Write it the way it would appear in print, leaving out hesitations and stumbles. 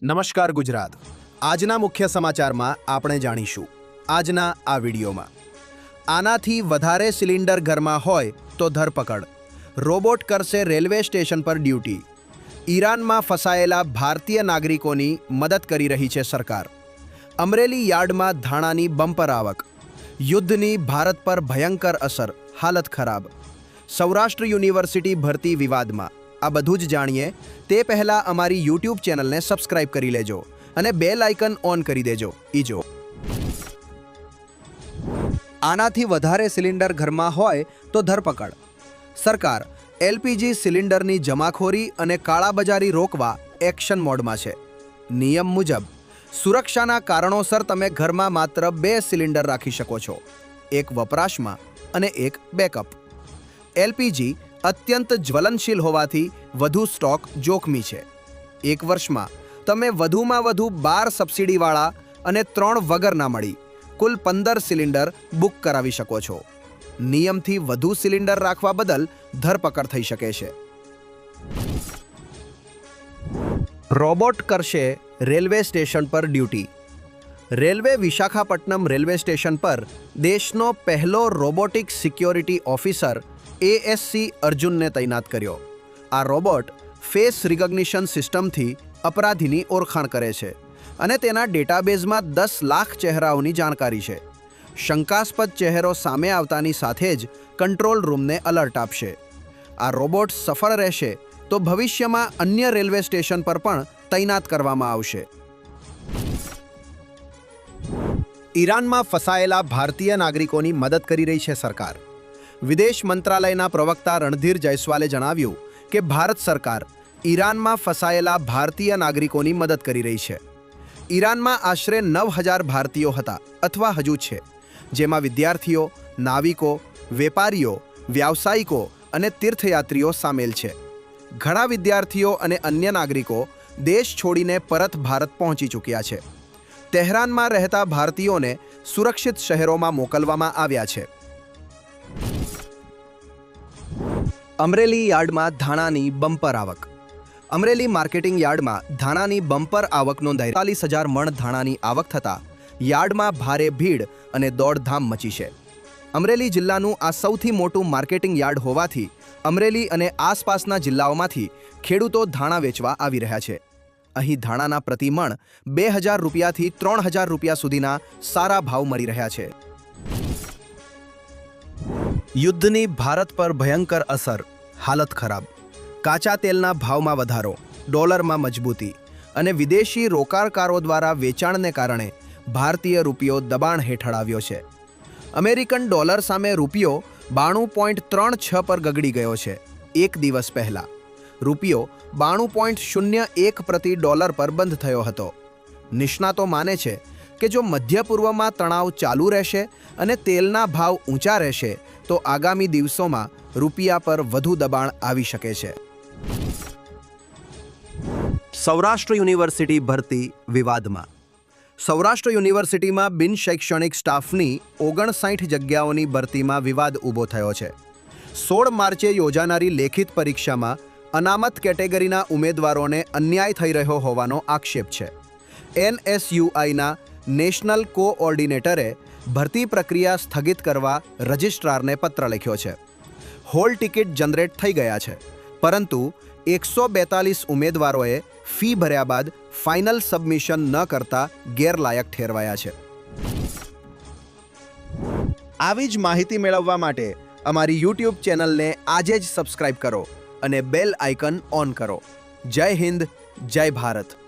નમસ્કાર ગુજરાત। આજના મુખ્ય સમાચારમાં આપણે જાણીશું આજના આ વિડીયોમાં આનાથી વધારે સિલિન્ડર ઘરમાં હોય તો ધરપકડ, રોબોટ કરશે રેલવે સ્ટેશન પર ડ્યુટી, ઈરાનમાં ફસાયેલા ભારતીય નાગરિકોની મદદ કરી રહી છે સરકાર, અમરેલી યાર્ડમાં ધાણાની બમ્પર આવક, યુદ્ધની ભારત પર ભયંકર અસર, હાલત ખરાબ, સૌરાષ્ટ્ર યુનિવર્સિટી ભરતી વિવાદમાં। આ બધું જ જાણીએ તે પહેલાં અમારી YouTube ચેનલને સબસ્ક્રાઇબ કરી લેજો અને બેલ આઇકન ઓન કરી દેજો। ઈજો આનાથી વધારે સિલિન્ડર ઘરમાં હોય તો ધરપકડ, સરકાર એલપીજી સિલિન્ડરની જમાખોરી અને કાળાબજારી રોકવા એક્શન મોડમાં છે। નિયમ મુજબ સુરક્ષાના કારણોસર તમે ઘરમાં માત્ર 2 સિલિન્ડર રાખી શકો છો, એક વપરાશમાં અને એક બેકઅપ। એલપીજી અત્યંત જ્વલનશીલ હોવાથી વધુ સ્ટોક જોખમી છે। એક વર્ષમાં તમે વધુમાં વધુ 12 સબસિડીવાળા અને 3 વગરના મળી કુલ 15 સિલિન્ડર બુક કરાવી શકો છો। નિયમથી વધુ સિલિન્ડર રાખવા બદલ ધરપકડ થઈ શકે છે। રોબોટ કરશે રેલવે સ્ટેશન પર duty, railway Visakhapatnam railway station પર દેશનો પહેલો રોબોટિક સિક્યોરિટી ઓફિસર એએસસી અર્જુનને તૈનાત કર્યો। આ રોબોટ ફેસ રિકગ્નિશન સિસ્ટમથી અપરાધીની ઓળખાણ કરે છે અને તેના ડેટાબેઝમાં 10 લાખ ચહેરાઓની જાણકારી છે। શંકાસ્પદ ચહેરો સામે આવતાની સાથે જ કંટ્રોલ રૂમને એલર્ટ આપશે। આ રોબોટ સફળ રહેશે તો ભવિષ્યમાં અન્ય રેલવે સ્ટેશન પર પણ તૈનાત કરવામાં આવશે। ઈરાનમાં ફસાયેલા ભારતીય નાગરિકોની મદદ કરી રહી છે સરકાર। વિદેશ મંત્રાલયના પ્રવક્તા રણધીર જયસ્વાલે જણાવ્યું કે ભારત સરકાર ઈરાનમાં ફસાયેલા ભારતીય નાગરિકોની મદદ કરી રહી છે। ઈરાનમાં આશરે 9000 ભારતીયો હતા અથવા હજુ છે, જેમાં વિદ્યાર્થીઓ, નાવિકો, વેપારીઓ, વ્યાવસાયિકો અને તીર્થયાત્રીઓ સામેલ છે। ઘણા વિદ્યાર્થીઓ અને અન્ય નાગરિકો દેશ છોડીને પરત ભારત પહોંચી ચૂક્યા છે। તહેરાનમાં રહેતા ભારતીયોને સુરક્ષિત શહેરોમાં મોકલવામાં આવ્યા છે। અમરેલી યાર્ડમાં ધાણાની બમ્પર આવક, અમરેલી માર્કેટિંગ યાર્ડમાં ધાણાની બમ્પર આવક નોંધાઈ। 45000 મણ ધાણાની આવક થતાં યાર્ડમાં ભારે ભીડ અને દોડધામ મચી છે। અમરેલી જિલ્લાનું આ સૌથી મોટું માર્કેટિંગ યાર્ડ હોવાથી અમરેલી અને આસપાસના જિલ્લાઓમાંથી ખેડૂતો ધાણા વેચવા આવી રહ્યા છે। અહીં ધાણાના પ્રતિ મણ 2000 રૂપિયાથી 3000 રૂપિયા સુધીના સારા ભાવ મળી રહ્યા છે। યુદ્ધની ભારત પર ભયંકર અસર, હાલત ખરાબ, કાચા તેલના ભાવમાં વધારો, ડોલરમાં મજબૂતી અને વિદેશી રોકાણકારો દ્વારા વેચાણને કારણે ભારતીય રૂપિયો દબાણ હેઠળ આવ્યો છે। અમેરિકન ડોલર સામે રૂપિયો 92.36 પર ગગડી ગયો છે। એક દિવસ પહેલા રૂપિયો 92.01 પ્રતિ ડોલર પર બંધ થયો હતો। નિષ્ણાતો માને છે કે જો મધ્ય પૂર્વમાં તણાવ ચાલુ રહેશે અને તેલના ભાવ ઊંચા રહેશે તો આગામી દિવસોમાં રૂપિયા પર વધુ દબાણ આવી શકે છે। સૌરાષ્ટ્ર યુનિવર્સિટી ભરતી વિવાદમાં, સૌરાષ્ટ્ર યુનિવર્સિટીમાં બિન શૈક્ષણિક સ્ટાફની 59 જગ્યાઓની ભરતીમાં વિવાદ ઊભો થયો છે। 16 માર્ચે યોજાનારી લેખિત પરીક્ષામાં અનામત કેટેગરીના ઉમેદવારોને અન્યાય થઈ રહ્યો હોવાનો આક્ષેપ છે। એનએસયુઆઈના નેશનલ કોઓર્ડિનેટરે ભરતી પ્રક્રિયા સ્થગિત કરવા રજિસ્ટ્રારને પત્ર લખ્યો છે। હોલ ટિકિટ જનરેટ થઈ ગયા છે, પરંતુ 142 ઉમેદવારોએ ફી ભર્યા બાદ ફાઇનલ સબમિશન ન કરતા ગેરલાયક ઠેરવાયા છે। આવી જ માહિતી મેળવવા માટે અમારી YouTube ચેનલને આજે જ સબસ્ક્રાઇબ કરો અને બેલ આઇકન ઓન કરો। જય હિન્દ, જય ભારત।